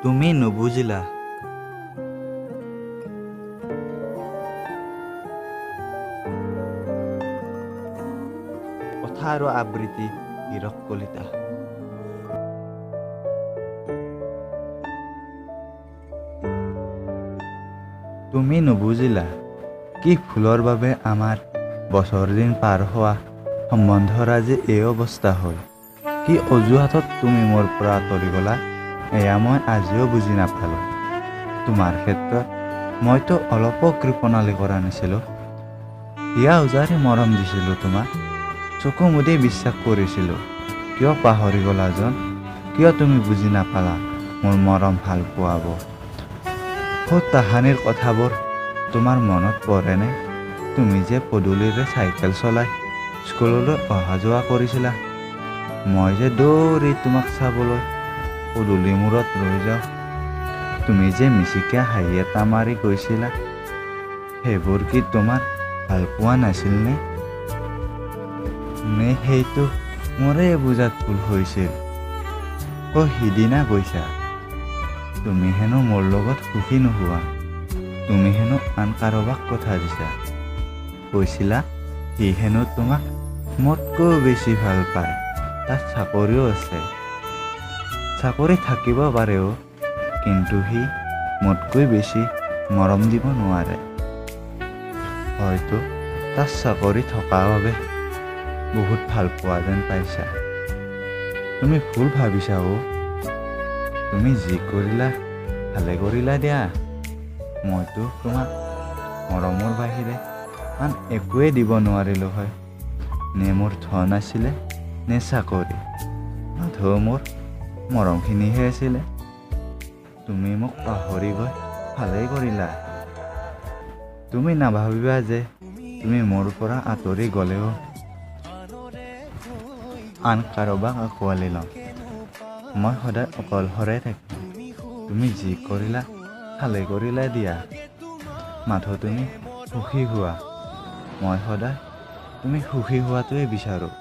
তুমি নুবুজিলা। কথা আৰু আবৃত্তি হীৰক কলিতা। তুমি নুবুজিলা কি ফুলৰ বাবে আমাৰ বছৰ দিন পাৰ হোৱা সম্বন্ধৰ আজি এই অৱস্থা হ'ল। কি অজুহাতত তুমি মোৰ পৰা আঁতৰি গলা এয়া মই আজিও বুজি নাপালোঁ। তোমাৰ ক্ষেত্ৰত মইতো অলপো কৃপণালি কৰা নাছিলোঁ। ইয়া উজাৰি মৰম দিছিলোঁ তোমাক, চকু মুদি বিশ্বাস কৰিছিলোঁ। কিয় পাহৰি গলা জন? কিয় তুমি বুজি নাপালা মোৰ মৰম ভাল পোৱাব? তাহানিৰ কথাবোৰ তোমাৰ মনত পৰেনে? তুমি যে পদূলিৰে চাইকেল চলাই স্কুললৈ অহা যোৱা কৰিছিলা, মই যে দৌৰি তোমাক চাবলৈ পদূলি মূৰত ৰৈ যাওঁ। তুমি যে মিচিকীয়া হাঁহি এটা মাৰি গৈছিলা, সেইবোৰ কি তোমাৰ ভাল পোৱা নাছিল নে? সেইটো মোৰে বুজাত ভুল হৈছিল। সিদিনা কৈছা তুমি হেনো মোৰ লগত সুখী নোহোৱা, তুমি হেনো আন কাৰোবাক কথা দিছা। কৈছিলা সি হেনো তোমাক মোতকৈ বেছি ভাল পায়, তাত চাকৰিও আছে। চাকৰি থাকিব পাৰেও, কিন্তু সি মোতকৈ বেছি মৰম দিব নোৱাৰে। হয়তো তাত চাকৰি থকাৰ বাবে বহুত ভাল পোৱা যেন পাইছা। তুমি ভুল ভাবিছা। তুমি যি কৰিলা ভালে কৰিলা দিয়া। মইতো তোমাক মৰমৰ বাহিৰে আন একোৱে দিব নোৱাৰিলোঁ হয়। নে মোৰ ধন আছিলে নে চাকৰি, মাথো মোৰ মৰমখিনিহে আছিলে। তুমি মোক পাহৰি গৈ ভালেই কৰিলা। তুমি নাভাবিবা যে তুমি মোৰ পৰা আঁতৰি গ'লেও আন কাৰোবাক আঁকোৱালি ল'ম। মই সদায় অকলশৰে থাকিম। তুমি যি কৰিলা ভালেই কৰিলা দিয়া। মাথো তুমি সুখী হোৱা। মই সদায় তুমি সুখী হোৱাটোৱে বিচাৰোঁ।